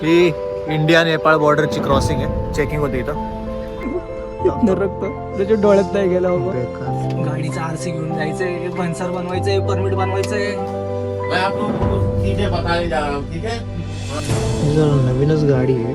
ही India Nepal बॉर्डरची crossing आहे. Checking होते इथं. रक्त त्याच्या डोळ्यात नाही गेला बाबा. गाडीचा आरसी घेऊन जायचंय, बनसर बनवायचंय, परमिट बनवायचंय. नवीनच गाडी आहे.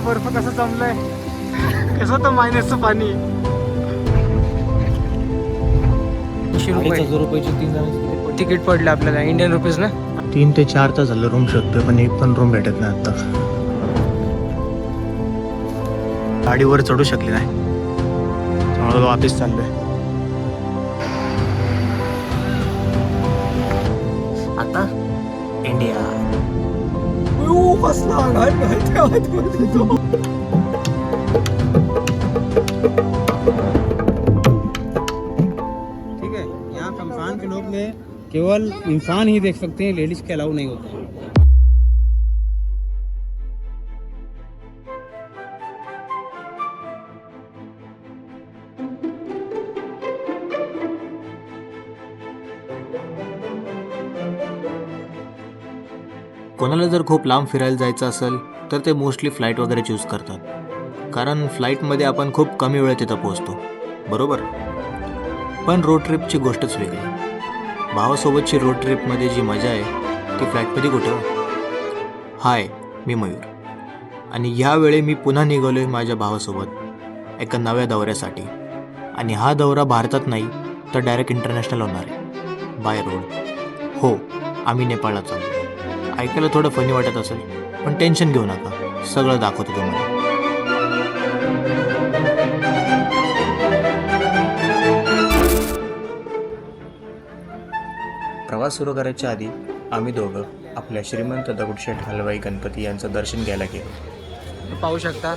बर्फ कसं जमलंय, कसं होतं मायनसचं पाणी. 2,500 रुपयाची 3 जणांची तिकीट पडलं आपल्याला इंडियन रुपीज ना. 3 ते 4 तास झालं रूम शोधतोय, पण एक पण रूम भेटत नाही आता. गाडीवर चढू शकले नाही, त्यामुळे वापस चाललोय. आता इंडिया. ठीक है, यहाँ शमशान के लोग में केवल इंसान ही देख सकते हैं, लेडीज के अलाउ नहीं होते हैं. कोणाला जर खूप लांब फिरायला जायचं असेल तर ते मोस्टली फ्लाईट वगैरे चूज करतात, कारण फ्लाईटमध्ये आपण खूप कमी वेळेत तिथं पोहोचतो, बरोबर. पण रोड ट्रिपची गोष्टच वेगळी. भावासोबतची रोड ट्रिपमध्ये जी मजा आहे ती फ्लाईटमध्ये कुठं. हाय, मी मयूर, आणि ह्यावेळी मी पुन्हा निघालो आहे माझ्या भावासोबत एका नव्या दौऱ्यासाठी. आणि हा दौरा भारतात नाही तर डायरेक्ट इंटरनॅशनल होणार आहे, बाय रोड. हो, आम्ही नेपाळला चाललो. ऐकायला थोडं फनी वाटत असेल, पण टेन्शन घेऊ नका, सगळं दाखवतो तुम्हाला. प्रवास सुरू करायच्या आधी आम्ही दोघं आपल्या श्रीमंत दगडूशेठ हलवाई गणपती यांचं दर्शन घ्यायला गेलो. पाहू शकता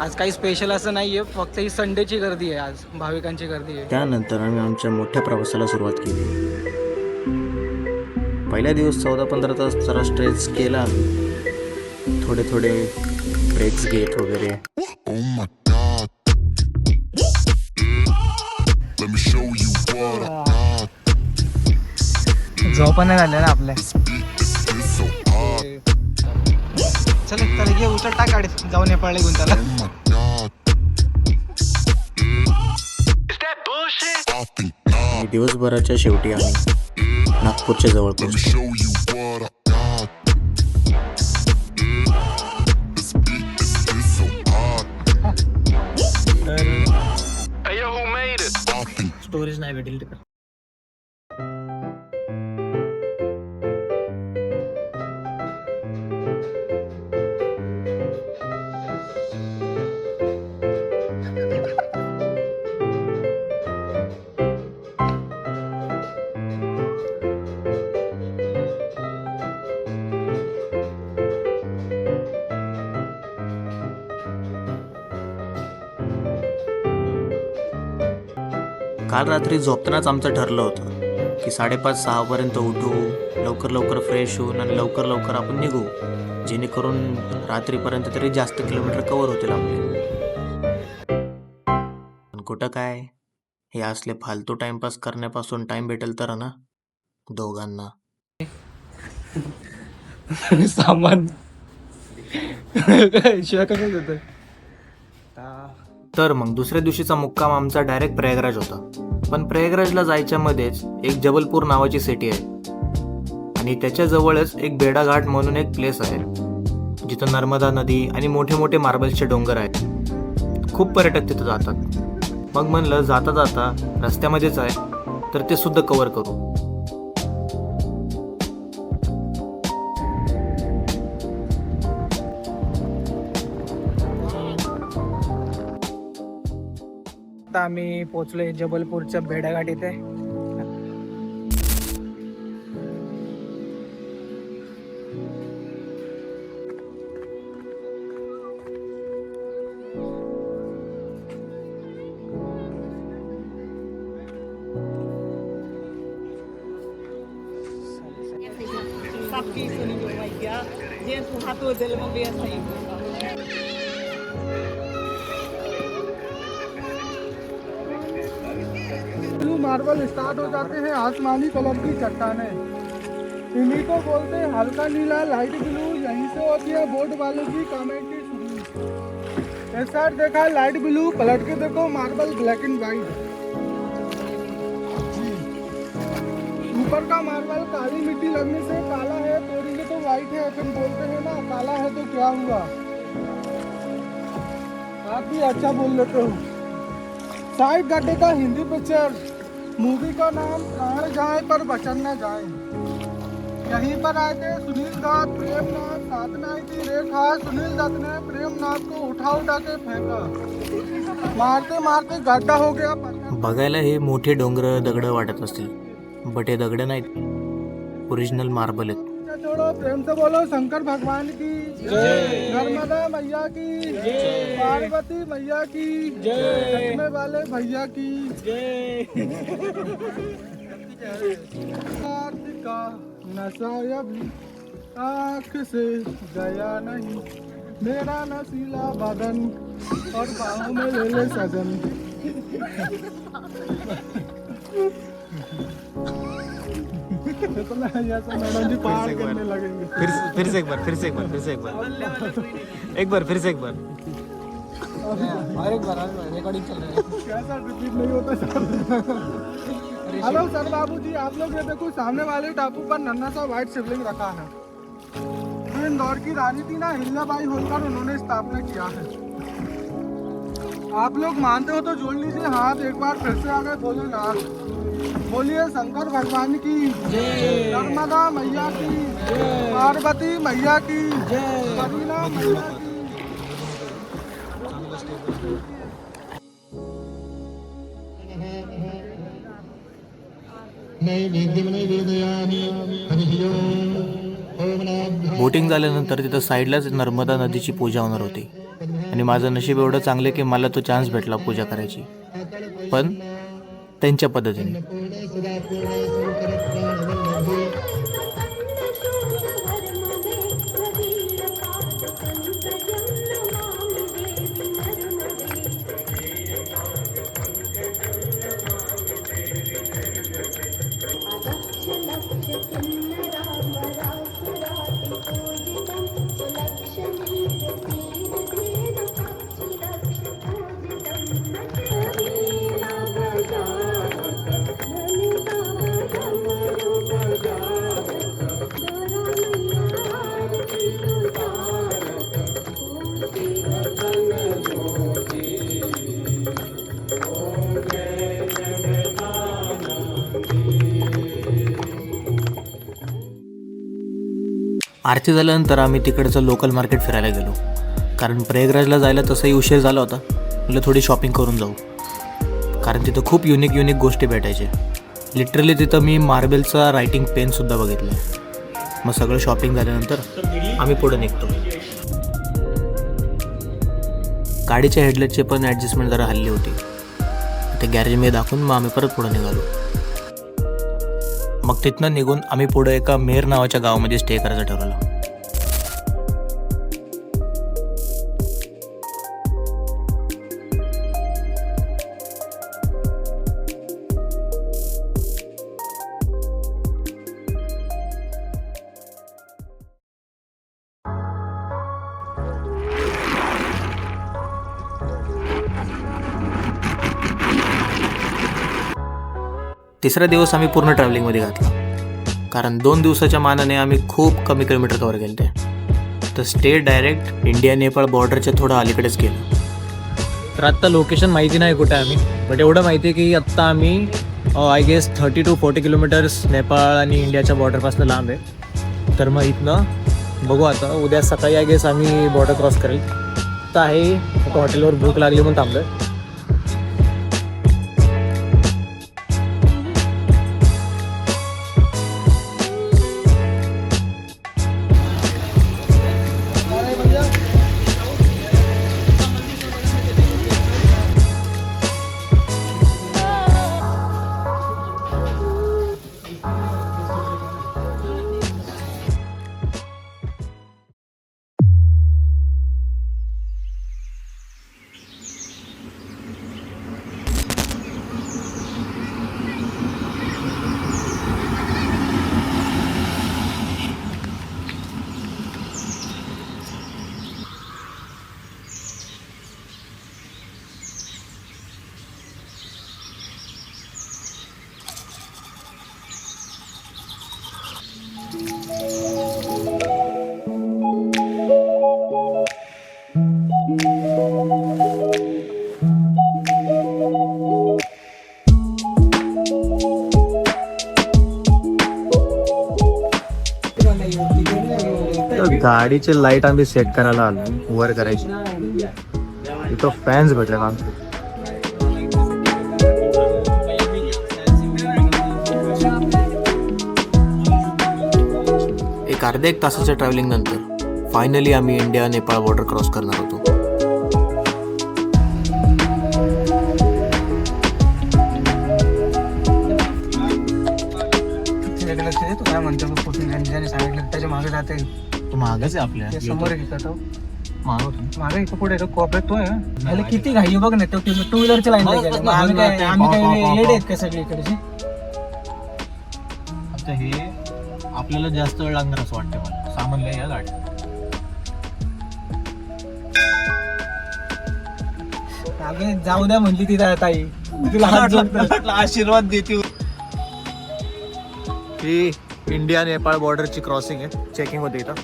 आज काही स्पेशल असं नाहीये, फक्त ही संडेची गर्दी आहे, आज भाविकांची गर्दी आहे. त्यानंतर आम्ही आमच्या मोठ्या प्रवासाला सुरुवात केली. पहिल्या दिवस 14-15 तास जरा स्ट्रेच केला, थोडे थोडे ब्रेक्स घेत वगैरे. झोपा नाही झाल्या ना आपल्या. चल तर ये, उचल टाक गाडीत, जाऊन नेपाळला घेऊन त्याला. आणि दिवसभराच्या शेवटी आम्ही नागपूरच्या जवळ पोहोचलो. स्टोरेज नाही भेटेल तिकडे. काल रात्री झोपतानाच आमचं ठरलं होतं की 5:30-6 पर्यंत उठू, लवकर लवकर फ्रेश होऊन आणि लवकर लवकर आपण निघू, जेणेकरून रात्रीपर्यंत तरी जास्त किलोमीटर कव्हर होतील आपले. पण कुठं काय, हे असले फालतू टाइमपास करण्यापासून टाइम भेटेल तर ना दोघांना. सामान शिवाय कसं देतोय. तर मग दुसऱ्या दिवशीचा मुक्काम आमचा डायरेक्ट प्रयागराज होता. पण प्रयागराजला जायच्या मध्येच एक जबलपूर नावाची सिटी आहे, आणि त्याच्या जवळच एक बेडाघाट म्हणून एक प्लेस आहे, जिथं नर्मदा नदी आणि मोठे मोठे मार्बल्सचे डोंगर आहेत. खूप पर्यटक तिथं जातात. मग म्हणलं जाता जाता रस्त्यामध्येच आहे तर ते सुद्धा कव्हर करू. आता आम्ही पोहोचलोय जबलपूरच्या भेडाघाट इथे. मार्बल स्टार्ट हो जाते हैं आसमानी कलर की चट्टानें। इन्हीं को बोलते हैं हल्का नीला, लाइट ब्लू। यहीं से होती है बोर्ड वालों की कमेंट की शुरू। इस साइड देखा लाइट ब्लू, पलट के देखो मार्बल ब्लैक एंड वाइट। ऊपर का मार्बल काली मिट्टी लगने से काला है, तोड़ेंगे तो वाइट है। तुम बोलते हो ना काला है तो क्या हुआ, आप भी अच्छा बोल लेते हो। साइड गड्ढे का हिंदी पिक्चर, मूवी का नाम प्राण जाए पर वचन न जाए। यहीं पर आए थे सुनील दत्त, प्रेमनाथ, साथ में आई थी रेखा। सुनील दत्त ने प्रेमनाथ को उठा के फेंका, मारते मारते गड्ढा हो गया। बघायला हे मोठे डोंगर दगड वाटत असतील, बट हे दगड नाहीत, ओरिजिनल मार्बल आहेत. छोड़ो, प्रेम से बोलो शंकर भगवान की जय, नर्मदा मैया की जय, पार्वती मैया की जय, सचने वाले भैया की जय। का नशा अभी आँख से गया नहीं, मेरा नशीला बदन और बाहों में ले ले सजन। मैडम जी पार करने लगेंगे। फिर से एक बार और एक बार रिकॉर्डिंग चल रही है। कैसा रिपीट नहीं होता सर। हेलो सर बाबू जी, आप लोग ये देखो सामने वाले टापू पर नन्हा सा व्हाइट शिवलिंग रखा है। जो इंदौर की रानी थी ना हिल्लाबाई होलकर, उन्होंने स्थापना किया है। आप लोग मानते हो तो जोड़ लीजिए हाथ एक बार फिर से आगे बोलो नाथ। बोलिए शंकर भगवान की जय, नर्मदा मैया की जय, पार्वती मैया की जय, करीना मैया की। बोटिंग झाल्यानंतर तिथं साईडलाच नर्मदा नदीची पूजा होणार होती आणि माझं नशीब एवढं चांगलं की मला तो चान्स भेटला पूजा करायची, पण त्यांच्या पद्धतीने. आरती झाल्यानंतर आम्ही तिकडचं लोकल मार्केट फिरायला गेलो, कारण प्रयागराजला जायला तसंही उशीर झाला होता. म्हटलं थोडी शॉपिंग करून जाऊ, कारण तिथं खूप युनिक गोष्टी भेटायच्या. लिटरली तिथं मी मार्बलचा रायटिंग पेनसुद्धा बघितला. मग सगळं शॉपिंग झाल्यानंतर आम्ही पुढे निघतो. गाडीच्या हेडलाईटचे पण ॲडजस्टमेंट जरा हल्ली होती, ते गॅरेजमध्ये दाखवून मग आम्ही परत पुढे निघालो. मग तिथनं निघून आम्ही पुढे एका मेर नावाच्या गावामध्ये स्टे करायचं ठरवलं. तिसरा दिवस आम्ही पूर्ण ट्रॅव्हलिंगमध्ये घातला, कारण 2 दिवसाच्या मानाने आम्ही खूप कमी किलोमीटर कवर केले ते. तर स्टे डायरेक्ट इंडिया नेपाळ बॉर्डरच्या थोडं अलीकडेच गेलो. तर आत्ता लोकेशन माहिती नाही कुठे आम्ही, बट एवढं माहिती आहे की आत्ता आम्ही I guess 30 to 40 kilometres Nepal आणि इंडियाच्या बॉर्डरपासून लांब आहे. तर मग इथनं बघू आता उद्या सकाळी आय गेस आम्ही बॉर्डर क्रॉस करेल. तर आहे आता हॉटेलवर भूक लागली म्हणून थांबलो आहे. गाडीचे लाईट आम्ही सेट करायला आलो वर करायची. इथं फॅन्स भेटले आमचे. एक अर्ध्या एक तासाच्या ट्रॅव्हलिंग नंतर फायनली आम्ही इंडिया नेपाळ बॉर्डर क्रॉस करणार होतो. तू काय म्हणतो सांगितलं त्याच्या मागे जाते तू मागच आहे आपल्या समोर घेतात मागे इथं पुढे कोपऱ्यात तो आहे. किती घाई बघ ना तो 2 व्हीलरची लाईन आम्ही काय येडे आहेत का सगळी इकडचे. आता हे आपल्याला जास्त वेळ लागणार असं वाटतं मला. सामान लय या गाडी. आगे जाऊ द्या म्हणली ती ताई तुला हात जोडतो. आशीर्वाद देते. ही इंडिया नेपाळ बॉर्डरची क्रॉसिंग आहे. चेकिंग होते इथं.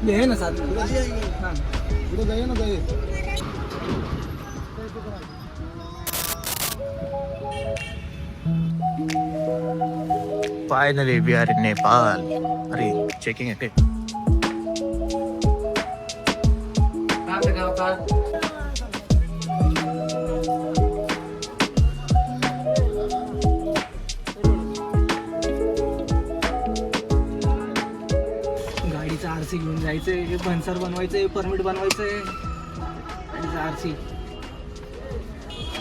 हे ना साथ finally we are in Nepal. अरे चेकिंग आहे. गाडीचं आरसी घेऊन जायचंय, बनसर बनवायचंय, परमिट बनवायचंय,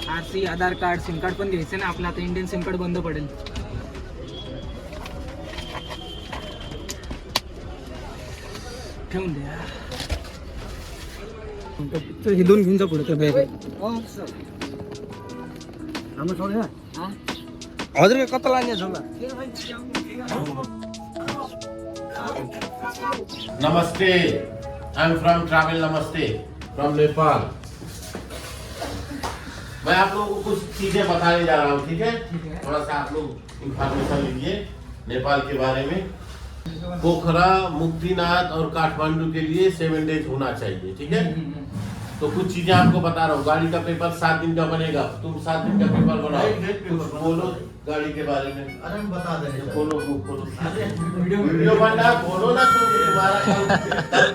RC Aadhaar card SIM card पण घ्यायचं ना आपलं. आता इंडियन सिम कार्ड बंद पडेल. ठेवून द्या हे दोन घेऊन जा पुढे ते बॅग ऑर्डर कत लाने नमस्ते, आई एम फ्रॉम ट्रैवल नमस्ते फ्रॉम नेपाल. मैं आप लोगों को कुछ चीजें बताने जा रहा हूँ, ठीक है? थोड़ा सा आप लोग इंफॉर्मेशन लीजिए नेपाल के बारे में. पोखरा, मुक्तिनाथ और काठमांडू के लिए 7 डेज होना चाहिए, ठीक है? तो कुछ चीजें आपको बता रहा हूँ. गाड़ी का पेपर 7 दिन का बनेगा. तुम 7 दिन का पेपर बनाओ. कुछ बोलो गाड़ी के बारे में. अरे हम बता देंगे. खोलो वीडियो बनना, खोलो ना. तुम्हारा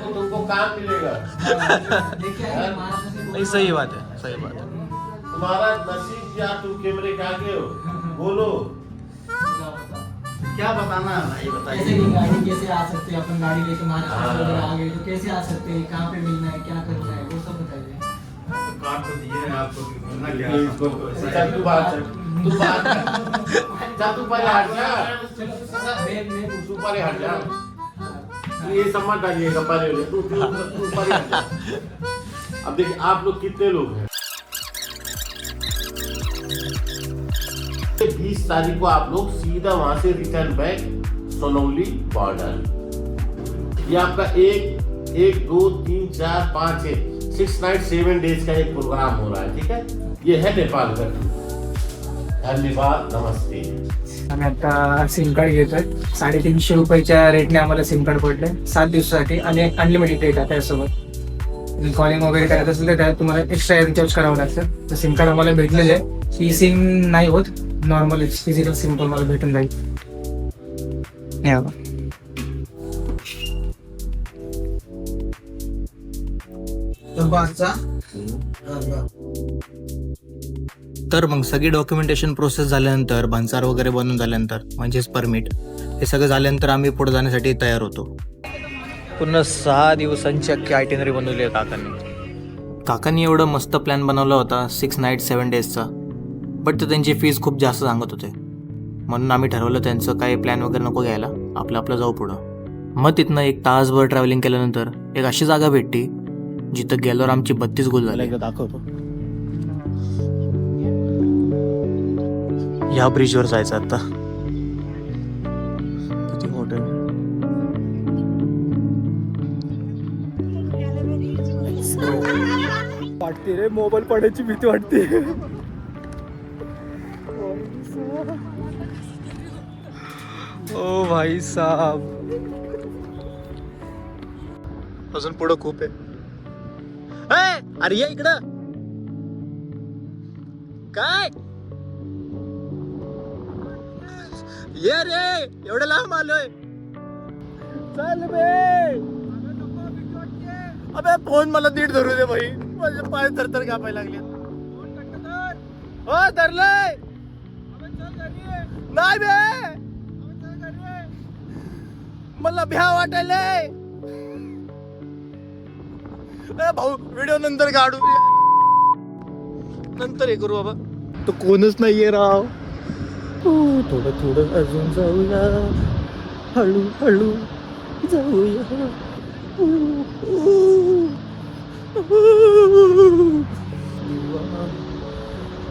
तुमको काम मिलेगा. नहीं सही बात है, सही बात है. तुम्हारा नसीब या तुम कैमरे के आगे हो. बोलो क्या बताना है भाई, कैसे बताइए. की गाड़ी कैसे आ सकते हैं अपन गाड़ी लेके महाराष्ट्र वगैरह आ गए तो कैसे आ सकते हैं, कहाँ पे मिलना है, क्या करना है, वो सब बताइए. कार्ड तो दिए हैं आपको कि घूमना क्या है. चल तू बात चल तू पहले हट जा. तू पहले हट जा. ये सब मत डालिएगा पहले. तू पहले हट जा. अब देखिए आप लोग कितने लोग हैं. 20 तारीख को आप लोग सीधा वहां से रिटर्न बैक सोनौली बॉर्डर. ये आपका 1 2 3 4 5 6 नाइट 7 डेज का एक प्रोग्राम हो रहा है, ठीक है? ये है नेपाल का. धन्यवाद, नमस्ते. आम्ही आता सिम कार्ड घेतोय. 350 रुपयाच्या रेटने आम्हाला सिम कार्ड पडलंय 7 दिवसासाठी आणि अनलिमिटेड डेट आहे त्यासोबत. कॉलिंग वगैरे करायचं असेल तर त्यात तुम्हाला एक्स्ट्रा रिचार्ज करावं लागतं. तर सिम कार्ड आम्हाला भेटलेलं आहे. ही सिम नाही होत, नॉर्मल फिजिकल सिम पण मला भेटून जाईल. हे बघा. तर मग सगळी डॉक्युमेंटेशन प्रोसेस झाल्यानंतर, भन्सार वगैरे बनवून झाल्यानंतर, म्हणजेच परमिट हे सगळं झाल्यानंतर आम्ही पुढे जाण्यासाठी तयार होतो. पूर्ण 6 दिवसांची अख्खी आयटिनरी बनवली आहे काकांनी. काकांनी एवढं मस्त प्लॅन बनवला होता 6 नाईट 7 डेजचा. बट ते त्यांची फीज खूप जास्त सांगत होते. म्हणून आम्ही ठरवलं त्यांचं काही प्लॅन वगैरे नको घ्यायला, आपलं जाऊ पुढं. मग तिथनं 1 तासभर ट्रॅव्हलिंग केल्यानंतर एक अशी जागा भेटली जिथं गेल्यावर आमची 32 गोल झाली. एकदा दाखवतो. ह्या ब्रिजवर जायचं आता. किती मोठं आहे. वाटते रे, मोबाईल पडायची भीती वाटते. ओ भाई साहब, अजून पुढं खूप आहे. अरे या इकडं. काय ये रे एवढं लांब आलोय. चल बे. अबे फोन मला नीट धरू दे भाई, माझे पाय थरथर कापायला लागले. हो धरलंय. नाही बे, मला भ्या वाटायलंय. भाऊ व्हिडिओ नंतर काढू, नंतर हे करू बाबा. तो कोणच नाहीये राव. थोडं थोडं अजून जाऊया, हळू हळू जाऊया.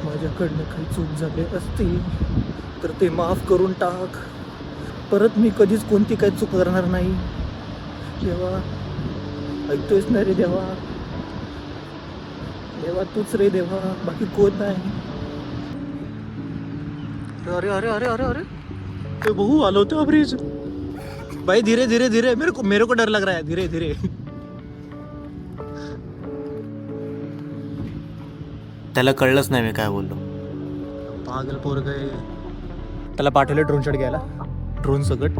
माझ्याकडनं काही चूक झाली असती तर ते माफ करून टाक. परत मी कधीच कोणती काही चूक करणार नाही. देवा ऐकतोयस ना रे देवा. देवा तूच रे देवा, बाकी कोण नाही. अरे अरे अरे अरे अरे ते बहू आलो होतो ब्रिज. भाई धीरे धीरे धीरे, मेरे को डर लग रहा है. धीरे धीरे. त्याला कळलंच नाही मी काय बोललो. पागल पोरग आहे. त्याला पाठवलं ड्रोन शॉट घ्यायला, ड्रोन सकट.